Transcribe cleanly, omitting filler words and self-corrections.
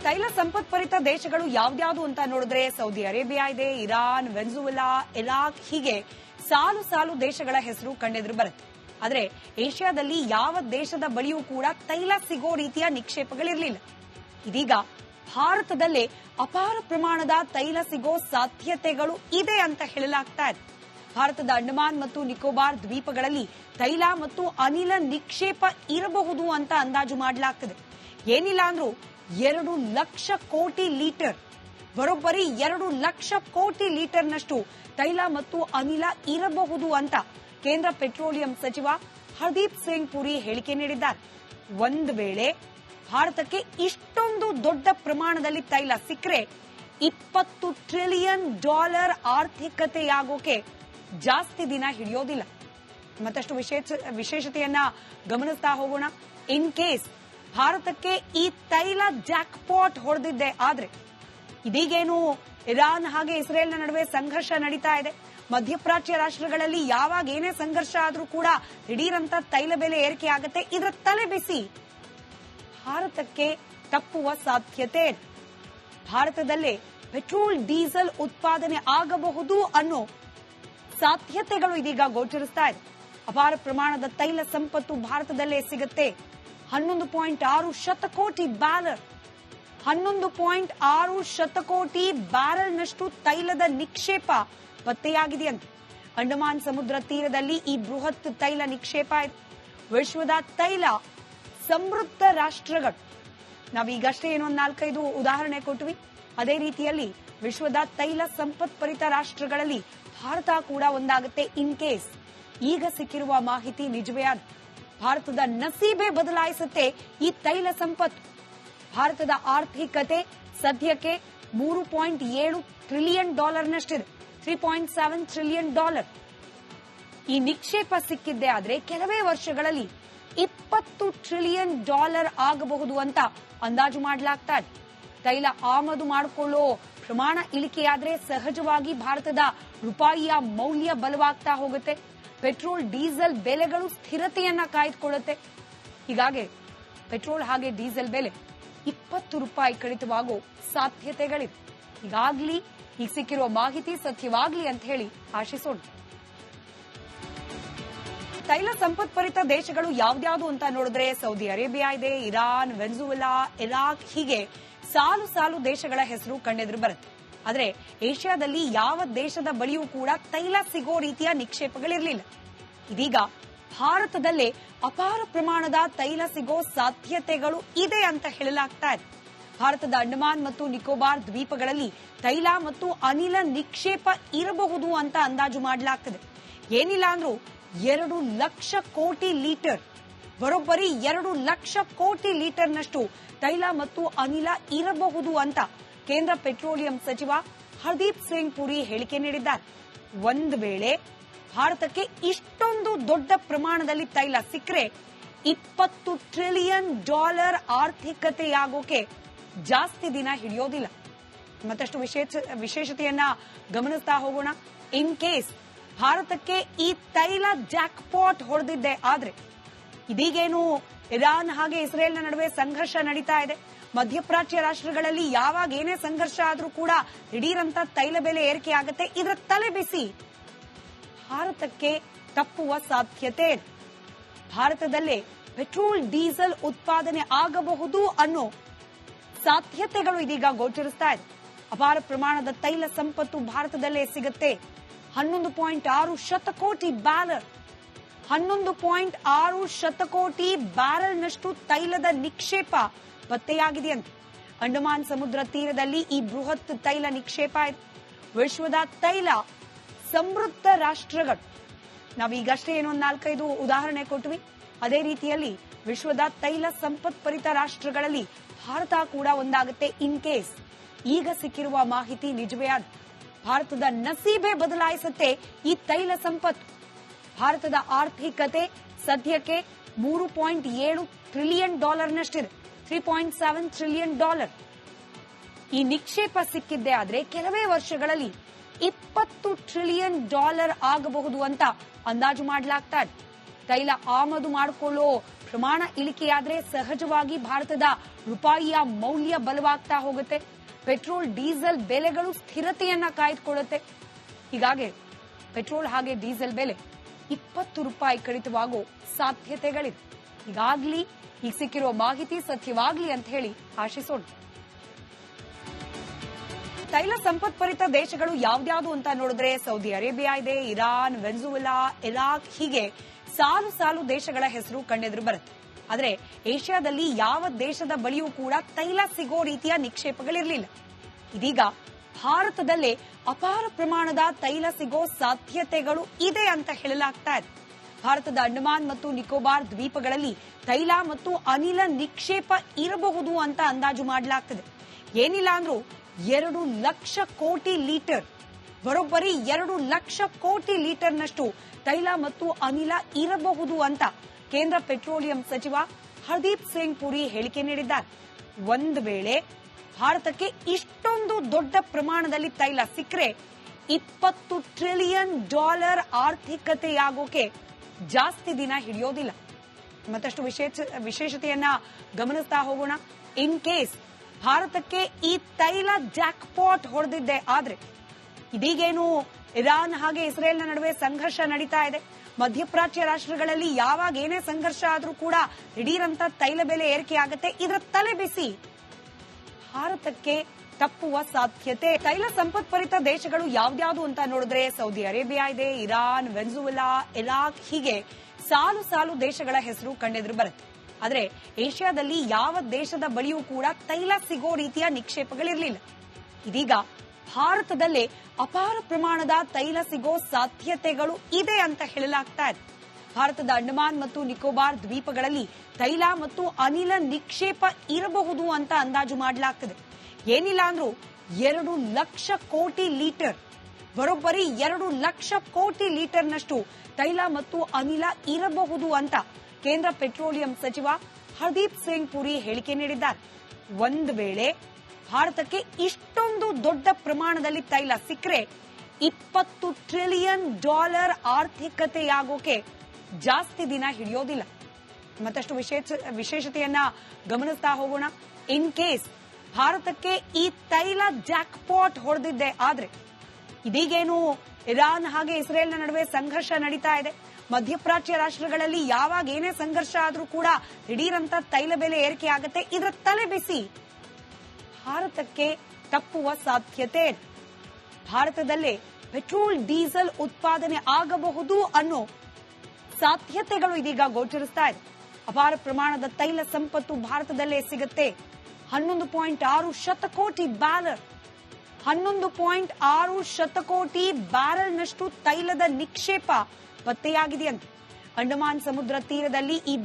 ತೈಲ ಸಂಪತ್ಭರಿತ ದೇಶಗಳು ಯಾವ್ದ್ಯಾವ್ದು ಅಂತ ನೋಡಿದ್ರೆ ಸೌದಿ ಅರೇಬಿಯಾ ಇದೆ, ಇರಾನ್, ವೆನೆಜುವೆಲಾ, ಇರಾಕ್, ಹೀಗೆ ಸಾಲು ಸಾಲು ದೇಶಗಳ ಹೆಸರು ಕಣ್ಣೆದುರು ಬರುತ್ತೆ. ಆದ್ರೆ ಏಷ್ಯಾದಲ್ಲಿ ಯಾವ ದೇಶದ ಬಳಿಯೂ ಕೂಡ ತೈಲ ಸಿಗೋ ರೀತಿಯ ನಿಕ್ಷೇಪಗಳಿರಲಿಲ್ಲ. ಇದೀಗ ಭಾರತದಲ್ಲೇ ಅಪಾರ ಪ್ರಮಾಣದ ತೈಲ ಸಿಗೋ ಸಾಧ್ಯತೆಗಳು ಇದೆ ಅಂತ ಹೇಳಲಾಗ್ತಾ ಇದೆ. ಭಾರತದ ಅಂಡಮಾನ್ ಮತ್ತು ನಿಕೋಬಾರ್ ದ್ವೀಪಗಳಲ್ಲಿ ತೈಲ ಮತ್ತು ಅನಿಲ ನಿಕ್ಷೇಪ ಇರಬಹುದು ಅಂತ ಅಂದಾಜು ಮಾಡಲಾಗ್ತದೆ. ಏನಿಲ್ಲ ಅಂದ್ರೂ 2 ಲಕ್ಷ ಕೋಟಿ ಲೀಟರ್, ಬರೋಬ್ಬರಿ 2 ಲಕ್ಷ ಕೋಟಿ ಲೀಟರ್ನಷ್ಟು ತೈಲ ಮತ್ತು ಅನಿಲ ಇರಬಹುದು ಅಂತ ಕೇಂದ್ರ ಪೆಟ್ರೋಲಿಯಂ ಸಚಿವ ಹರ್ದೀಪ್ ಸಿಂಗ್ ಪುರಿ ಹೇಳಿಕೆ ನೀಡಿದ್ದಾರೆ. ಒಂದು ವೇಳೆ ಭಾರತಕ್ಕೆ ಇಷ್ಟೊಂದು ದೊಡ್ಡ ಪ್ರಮಾಣದಲ್ಲಿ ತೈಲ ಸಿಕ್ಕರೆ $20 ಟ್ರಿಲಿಯನ್ ಆರ್ಥಿಕತೆಯಾಗೋಕೆ ಜಾಸ್ತಿ ದಿನ ಹಿಡಿಯೋದಿಲ್ಲ. ಮತ್ತಷ್ಟು ವಿಶೇಷತೆಯನ್ನ ಗಮನಿಸ್ತಾ ಹೋಗೋಣ. ಇನ್ ಕೇಸ್ ಭಾರತಕ್ಕೆ ಈ ತೈಲ ಜಾಕ್ಪಾಟ್ ಹೊಡೆದಿದ್ದೆ ಆದ್ರೆ, ಇದೀಗೇನು ಇರಾನ್ ಹಾಗೆ ಇಸ್ರೇಲ್ನ ನಡುವೆ ಸಂಘರ್ಷ ನಡೀತಾ ಇದೆ. ಮಧ್ಯಪ್ರಾಚ್ಯ ರಾಷ್ಟ್ರಗಳಲ್ಲಿ ಯಾವಾಗ ಏನೇ ಸಂಘರ್ಷ ಆದ್ರೂ ಕೂಡ ದಿಢೀರಂತ ತೈಲ ಬೆಲೆ ಏರಿಕೆ ಆಗುತ್ತೆ. ಇದರ ತಲೆ ಬಿಸಿ ಭಾರತಕ್ಕೆ ತಪ್ಪುವ ಸಾಧ್ಯತೆ ಇದೆ. ಭಾರತದಲ್ಲೇ ಪೆಟ್ರೋಲ್, ಡೀಸೆಲ್ ಉತ್ಪಾದನೆ ಆಗಬಹುದು ಅನ್ನೋ ಸಾಧ್ಯತೆಗಳು ಇದೀಗ ಗೋಚರಿಸ್ತಾ ಇದೆ. ಅಪಾರ ಪ್ರಮಾಣದ ತೈಲ ಸಂಪತ್ತು ಭಾರತದಲ್ಲೇ ಸಿಗುತ್ತೆ. 11.6 ಶತಕೋಟಿ ಬ್ಯಾರಲ್, 11.6 ಶತಕೋಟಿ ಬ್ಯಾರಲ್ನಷ್ಟು ತೈಲದ ನಿಕ್ಷೇಪ ಪತ್ತೆಯಾಗಿದೆಯಂತೆ. ಅಂಡಮಾನ್ ಸಮುದ್ರ ತೀರದಲ್ಲಿ ಈ ಬೃಹತ್ ತೈಲ ನಿಕ್ಷೇಪ ಇದೆ. ವಿಶ್ವದ ತೈಲ ಸಮೃದ್ಧ ರಾಷ್ಟ್ರಗಳು, ನಾವೀಗಷ್ಟೇ ಏನೊಂದು 4-5 ಉದಾಹರಣೆ ಕೊಟ್ವಿ. ಅದೇ ರೀತಿಯಲ್ಲಿ ವಿಶ್ವದ ತೈಲ ಸಂಪತ್ಭರಿತ ರಾಷ್ಟ್ರಗಳಲ್ಲಿ ಭಾರತ ಕೂಡ ಒಂದಾಗುತ್ತೆ. ಇನ್ ಕೇಸ್ ಈಗ ಸಿಕ್ಕಿರುವ ಮಾಹಿತಿ ನಿಜವೇ ಆದ ಭಾರತದ ನಸೀಬೆ ಬದಲಾಯಿಸುತ್ತೆ ಈ ತೈಲ ಸಂಪತ್ತು. ಭಾರತದ ಆರ್ಥಿಕತೆ ಸದ್ಯಕ್ಕೆ $3.7 ಟ್ರಿಲಿಯನ್ ನಷ್ಟಿದೆ, $3.7 ಟ್ರಿಲಿಯನ್. ಈ ನಿಕ್ಷೇಪ ಸಿಕ್ಕಿದ್ದೇ ಆದ್ರೆ ಕೆಲವೇ ವರ್ಷಗಳಲ್ಲಿ $20 ಟ್ರಿಲಿಯನ್ ಆಗಬಹುದು ಅಂತ ಅಂದಾಜು ಮಾಡಲಾಗ್ತಾ ಇದೆ. ತೈಲ ಆಮದು ಮಾಡಿಕೊಳ್ಳೋ ಪ್ರಮಾಣ ಇಳಿಕೆಯಾದ್ರೆ ಸಹಜವಾಗಿ ಭಾರತದ ರೂಪಾಯಿಯ ಮೌಲ್ಯ ಬಲವಾಗ್ತಾ ಹೋಗುತ್ತೆ. ಪೆಟ್ರೋಲ್, ಡೀಸೆಲ್ ಬೆಲೆಗಳು ಸ್ಥಿರತೆಯನ್ನ ಕಾಯ್ದುಕೊಳ್ಳುತ್ತೆ. ಹೀಗಾಗಿ ಪೆಟ್ರೋಲ್ ಹಾಗೆ ಡೀಸೆಲ್ ಬೆಲೆ $20 ಕಡಿತವಾಗೋ ಸಾಧ್ಯತೆಗಳಿವೆ. ಈಗ ಸಿಕ್ಕಿರುವ ಮಾಹಿತಿ ಸತ್ಯವಾಗ್ಲಿ ಅಂತ ಹೇಳಿ ಆಶಿಸೋಣ. ತೈಲ ಸಂಪತ್ಭರಿತ ದೇಶಗಳು ಯಾವ್ದ್ಯಾವ್ದು ಅಂತ ನೋಡಿದ್ರೆ ಸೌದಿ ಅರೇಬಿಯಾ ಇದೆ, ಇರಾನ್, ವೆನೆಜುವೆಲಾ, ಇರಾಕ್, ಹೀಗೆ ಸಾಲು ಸಾಲು ದೇಶಗಳ ಹೆಸರು ಕಣ್ಣೆದುರು ಬರುತ್ತೆ. ಆದ್ರೆ ಏಷ್ಯಾದಲ್ಲಿ ಯಾವ ದೇಶದ ಬಳಿಯೂ ಕೂಡ ತೈಲ ಸಿಗೋ ರೀತಿಯ ನಿಕ್ಷೇಪಗಳಿರಲಿಲ್ಲ. ಇದೀಗ ಭಾರತದಲ್ಲೇ ಅಪಾರ ಪ್ರಮಾಣದ ತೈಲ ಸಿಗೋ ಸಾಧ್ಯತೆಗಳು ಇದೆ ಅಂತ ಹೇಳಲಾಗ್ತಾ ಇದೆ. ಭಾರತದ ಅಂಡಮಾನ್ ಮತ್ತು ನಿಕೋಬಾರ್ ದ್ವೀಪಗಳಲ್ಲಿ ತೈಲ ಮತ್ತು ಅನಿಲ ನಿಕ್ಷೇಪ ಇರಬಹುದು ಅಂತ ಅಂದಾಜು ಮಾಡಲಾಗ್ತದೆ. ಏನಿಲ್ಲ ಅಂದ್ರೂ 2 ಲಕ್ಷ ಕೋಟಿ ಲೀಟರ್, ಬರೋಬ್ಬರಿ 2 ಲಕ್ಷ ಕೋಟಿ ಲೀಟರ್ನಷ್ಟು ತೈಲ ಮತ್ತು ಅನಿಲ ಇರಬಹುದು ಅಂತ ಕೇಂದ್ರ ಪೆಟ್ರೋಲಿಯಂ ಸಚಿವ ಹರ್ದೀಪ್ ಸಿಂಗ್ ಪುರಿ ಹೇಳಿಕೆ ನೀಡಿದ್ದಾರೆ. ಒಂದು ವೇಳೆ ಭಾರತಕ್ಕೆ ಇಷ್ಟೊಂದು ದೊಡ್ಡ ಪ್ರಮಾಣದಲ್ಲಿ ತೈಲ ಸಿಕ್ಕರೆ $20 ಟ್ರಿಲಿಯನ್ ಆರ್ಥಿಕತೆಯಾಗೋಕೆ ಜಾಸ್ತಿ ದಿನ ಹಿಡಿಯೋದಿಲ್ಲ. ಮತ್ತಷ್ಟು ವಿಶೇಷತೆಯನ್ನ ಗಮನಿಸ್ತಾ ಹೋಗೋಣ. ಇನ್ ಕೇಸ್ ಭಾರತಕ್ಕೆ ಈ ತೈಲ ಜಾಕ್ಪಾಟ್ ಹೊಡೆದಿದ್ದೆ ಆದ್ರೆ, ಇದೀಗೇನು ಇರಾನ್ ಹಾಗೆ ಇಸ್ರೇಲ್ನ ನಡುವೆ ಸಂಘರ್ಷ ನಡೀತಾ ಇದೆ. ಮಧ್ಯಪ್ರಾಚ್ಯ ರಾಷ್ಟ್ರಗಳಲ್ಲಿ ಯಾವಾಗ ಏನೇ ಸಂಘರ್ಷ ಆದ್ರೂ ಕೂಡ ದಿಢೀರಂತ ತೈಲ ಬೆಲೆ ಏರಿಕೆ ಆಗುತ್ತೆ. ಇದರ ತಲೆ ಬಿಸಿ ಭಾರತಕ್ಕೆ ತಪ್ಪುವ ಸಾಧ್ಯತೆ ಇದೆ. ಭಾರತದಲ್ಲೇ ಪೆಟ್ರೋಲ್, ಡೀಸೆಲ್ ಉತ್ಪಾದನೆ ಆಗಬಹುದು ಅನ್ನೋ ಸಾಧ್ಯತೆಗಳು ಇದೀಗ ಗೋಚರಿಸ್ತಾ ಇದೆ. ಅಪಾರ ಪ್ರಮಾಣದ ತೈಲ ಸಂಪತ್ತು ಭಾರತದಲ್ಲೇ ಸಿಗುತ್ತೆ. 11.6 ಶತಕೋಟಿ ಬ್ಯಾರಲ್, 11.6 ಶತಕೋಟಿ ಬ್ಯಾರಲ್ನಷ್ಟು ತೈಲದ ನಿಕ್ಷೇಪ ಪತ್ತೆಯಾಗಿದೆಯಂತೆ. ಅಂಡಮಾನ್ ಸಮುದ್ರ ತೀರದಲ್ಲಿ ಈ ಬೃಹತ್ ತೈಲ ನಿಕ್ಷೇಪ ಇದೆ. ವಿಶ್ವದ ತೈಲ ಸಮೃದ್ಧ ರಾಷ್ಟ್ರಗಳು, ನಾವೀಗಷ್ಟೇ ಏನೊಂದು 4-5 ಉದಾಹರಣೆ ಕೊಟ್ವಿ. ಅದೇ ರೀತಿಯಲ್ಲಿ ವಿಶ್ವದ ತೈಲ ಸಂಪತ್ಭರಿತ ರಾಷ್ಟ್ರಗಳಲ್ಲಿ ಭಾರತ ಕೂಡ ಒಂದಾಗುತ್ತೆ. ಇನ್ ಕೇಸ್ ಈಗ ಸಿಕ್ಕಿರುವ ಮಾಹಿತಿ ನಿಜವೇ ಆದ ಭಾರತದ ನಸೀಬೆ ಬದಲಾಯಿಸುತ್ತೆ ಈ ತೈಲ ಸಂಪತ್ತು. ಭಾರತದ ಆರ್ಥಿಕತೆ ಸದ್ಯಕ್ಕೆ $3.7 ಟ್ರಿಲಿಯನ್ ನಷ್ಟಿದೆ, $3.7 ಟ್ರಿಲಿಯನ್. ಈ ನಿಕ್ಷೇಪ ಸಿಕ್ಕಿದ್ದೇ ಆದ್ರೆ ಕೆಲವೇ ವರ್ಷಗಳಲ್ಲಿ $20 ಟ್ರಿಲಿಯನ್ ಆಗಬಹುದು ಅಂತ ಅಂದಾಜು ಮಾಡಲಾಗ್ತಾ ಇದೆ. ತೈಲ ಆಮದು ಮಾಡಿಕೊಳ್ಳೋ ಪ್ರಮಾಣ ಇಳಿಕೆಯಾದ್ರೆ ಸಹಜವಾಗಿ ಭಾರತದ ರೂಪಾಯಿಯ ಮೌಲ್ಯ ಬಲವಾಗ್ತಾ ಹೋಗುತ್ತೆ. ಪೆಟ್ರೋಲ್ ಡೀಸೆಲ್ ಬೆಲೆಗಳು ಸ್ಥಿರತೆಯನ್ನ ಕಾಯ್ದುಕೊಳ್ಳುತ್ತೆ. ಹೀಗಾಗಿ ಪೆಟ್ರೋಲ್ ಹಾಗೆ ಡೀಸೆಲ್ ಬೆಲೆ 20 ರೂಪಾಯಿ ಕಡಿತವಾಗೋ ಸಾಧ್ಯತೆಗಳಿವೆ. ಈಗ ಸಿಕ್ಕಿರುವ ಮಾಹಿತಿ ಸತ್ಯವಾಗ್ಲಿ ಅಂತ ಹೇಳಿ ಆಶಿಸೋಣ. ತೈಲ ಸಂಪತ್ಭರಿತ ದೇಶಗಳು ಯಾವ್ದ್ಯಾವ್ದು ಅಂತ ನೋಡಿದ್ರೆ ಸೌದಿ ಅರೇಬಿಯಾ ಇದೆ, ಇರಾನ್, ವೆನ್ಜುವೆಲಾ, ಇರಾಕ್ ಹೀಗೆ ಸಾಲು ದೇಶಗಳ ಹೆಸರು ಕಣ್ಣೆದುರು ಬರುತ್ತೆ. ಆದ್ರೆ ಏಷ್ಯಾದಲ್ಲಿ ಯಾವ ದೇಶದ ಬಳಿಯೂ ಕೂಡ ತೈಲ ಸಿಗೋ ರೀತಿಯ ನಿಕ್ಷೇಪಗಳಿರಲಿಲ್ಲ. ಇದೀಗ ಭಾರತದಲ್ಲೇ ಅಪಾರ ಪ್ರಮಾಣದ ತೈಲ ಸಿಗೋ ಸಾಧ್ಯತೆಗಳು ಇದೆ ಅಂತ ಹೇಳಲಾಗ್ತಾ ಇದೆ. ಭಾರತದ ಅಂಡಮಾನ್ ಮತ್ತು ನಿಕೋಬಾರ್ ದ್ವೀಪಗಳಲ್ಲಿ ತೈಲ ಮತ್ತು ಅನಿಲ ನಿಕ್ಷೇಪ ಇರಬಹುದು ಅಂತ ಅಂದಾಜು ಮಾಡಲಾಗ್ತದೆ. ಏನಿಲ್ಲ ಅಂದ್ರೂ 2 ಲಕ್ಷ ಕೋಟಿ ಲೀಟರ್, ಬರೋಬ್ಬರಿ 2 ಲಕ್ಷ ಕೋಟಿ ಲೀಟರ್ನಷ್ಟು ತೈಲ ಮತ್ತು ಅನಿಲ ಇರಬಹುದು ಅಂತ ಕೇಂದ್ರ ಪೆಟ್ರೋಲಿಯಂ ಸಚಿವ ಹರ್ದೀಪ್ ಸಿಂಗ್ ಪುರಿ ಹೇಳಿಕೆ ನೀಡಿದ್ದಾರೆ. ಒಂದು ವೇಳೆ ಭಾರತಕ್ಕೆ ಇಷ್ಟೊಂದು ದೊಡ್ಡ ಪ್ರಮಾಣದಲ್ಲಿ ತೈಲ ಸಿಕ್ಕರೆ $20 ಟ್ರಿಲಿಯನ್ ಆರ್ಥಿಕತೆಯಾಗೋಕೆ ಜಾಸ್ತಿ ದಿನ ಹಿಡಿಯೋದಿಲ್ಲ. ಮತ್ತಷ್ಟು ವಿಶೇಷತೆಯನ್ನ ಗಮನಿಸ್ತಾ ಹೋಗೋಣ. ಇನ್ ಕೇಸ್ ಭಾರತಕ್ಕೆ ಈ ತೈಲ ಜಾಕ್ಪಾಟ್ ಹೊಡೆದಿದ್ದೆ ಆದ್ರೆ, ಇದೀಗೇನು ಇರಾನ್ ಹಾಗೆ ಇಸ್ರೇಲ್ನ ನಡುವೆ ಸಂಘರ್ಷ ನಡೀತಾ ಇದೆ. ಮಧ್ಯಪ್ರಾಚ್ಯ ರಾಷ್ಟ್ರಗಳಲ್ಲಿ ಯಾವಾಗ ಏನೇ ಸಂಘರ್ಷ ಆದ್ರೂ ಕೂಡ ದಿಢೀರಂತ ತೈಲ ಬೆಲೆ ಏರಿಕೆ ಆಗುತ್ತೆ. ಇದರ ತಲೆಬಿಸಿ ಭಾರತಕ್ಕೆ ತಪ್ಪುವ ಸಾಧ್ಯತೆ. ತೈಲ ಸಂಪತ್ಭರಿತ ದೇಶಗಳು ಯಾವ್ದ್ಯಾವ್ದು ಅಂತ ನೋಡಿದ್ರೆ ಸೌದಿ ಅರೇಬಿಯಾ ಇದೆ, ಇರಾನ್, ವೆನ್ಜುವೆಲಾ, ಇರಾಕ್ ಹೀಗೆ ಸಾಲು ದೇಶಗಳ ಹೆಸರು ಕಣ್ಣೆದುರು ಬರುತ್ತೆ. ಆದ್ರೆ ಏಷ್ಯಾದಲ್ಲಿ ಯಾವ ದೇಶದ ಬಳಿಯೂ ಕೂಡ ತೈಲ ಸಿಗೋ ರೀತಿಯ ನಿಕ್ಷೇಪಗಳಿರಲಿಲ್ಲ. ಇದೀಗ ಭಾರತದಲ್ಲೇ ಅಪಾರ ಪ್ರಮಾಣದ ತೈಲ ಸಿಗೋ ಸಾಧ್ಯತೆಗಳು ಇದೆ ಅಂತ ಹೇಳಲಾಗ್ತಾ ಇದೆ. ಭಾರತದ ಅಂಡಮಾನ್ ಮತ್ತು ನಿಕೋಬಾರ್ ದ್ವೀಪಗಳಲ್ಲಿ ತೈಲ ಮತ್ತು ಅನಿಲ ನಿಕ್ಷೇಪ ಇರಬಹುದು ಅಂತ ಅಂದಾಜು ಮಾಡಲಾಗ್ತದೆ. ಏನಿಲ್ಲ ಅಂದ್ರೂ 2 ಲಕ್ಷ ಕೋಟಿ ಲೀಟರ್, ಬರೋಬ್ಬರಿ 2 ಲಕ್ಷ ಕೋಟಿ ಲೀಟರ್ನಷ್ಟು ತೈಲ ಮತ್ತು ಅನಿಲ ಇರಬಹುದು ಅಂತ ಕೇಂದ್ರ ಪೆಟ್ರೋಲಿಯಂ ಸಚಿವ ಹರ್ದೀಪ್ ಸಿಂಗ್ ಪುರಿ ಹೇಳಿಕೆ ನೀಡಿದ್ದಾರೆ. ಒಂದು ವೇಳೆ ಭಾರತಕ್ಕೆ ಇಷ್ಟೊಂದು ದೊಡ್ಡ ಪ್ರಮಾಣದಲ್ಲಿ ತೈಲ ಸಿಕ್ಕರೆ $20 ಟ್ರಿಲಿಯನ್ ಆರ್ಥಿಕತೆಯಾಗೋಕೆ ಜಾಸ್ತಿ ದಿನ ಹಿಡಿಯೋದಿಲ್ಲ. ಮತ್ತಷ್ಟು ವಿಶೇಷತೆಯನ್ನ ಗಮನಿಸ್ತಾ ಹೋಗೋಣ. ಇನ್ ಕೇಸ್ ಭಾರತಕ್ಕೆ ಈ ತೈಲ ಜಾಕ್ಪಾಟ್ ಹೊಡೆದಿದ್ದೆ ಆದ್ರೆ, ಇದೀಗೇನು ಇರಾನ್ ಹಾಗೆ ಇಸ್ರೇಲ್ನ ನಡುವೆ ಸಂಘರ್ಷ ನಡೀತಾ ಇದೆ. ಮಧ್ಯಪ್ರಾಚ್ಯ ರಾಷ್ಟ್ರಗಳಲ್ಲಿ ಯಾವಾಗ ಏನೇ ಸಂಘರ್ಷ ಆದ್ರೂ ಕೂಡ ದಿಢೀರಂತ ತೈಲ ಬೆಲೆ ಏರಿಕೆ ಆಗುತ್ತೆ. ಇದರ ತಲೆಬಿಸಿ ಭಾರತಕ್ಕೆ ತಪ್ಪುವ ಸಾಧ್ಯತೆ. ಭಾರತದಲ್ಲೇ ಪೆಟ್ರೋಲ್ ಡೀಸೆಲ್ ಉತ್ಪಾದನೆ ಆಗಬಹುದು ಅನ್ನೋ ಸಾಧ್ಯತೆಗಳು ಇದೀಗ ಗೋಚರಿಸ್ತಾ ಇದೆ. ಅಪಾರ ಪ್ರಮಾಣದ ತೈಲ ಸಂಪತ್ತು ಭಾರತದಲ್ಲೇ ಸಿಗುತ್ತೆ. 11.6 ಶತಕೋಟಿ ಬ್ಯಾರಲ್, 11.6 ಶತಕೋಟಿ ಬ್ಯಾರಲ್ನಷ್ಟು ತೈಲದ ನಿಕ್ಷೇಪ ಪತ್ತೆಯಾಗಿದೆಯಂತೆ. ಅಂಡಮಾನ್ ಸಮುದ್ರ ತೀರದಲ್ಲಿ ಈ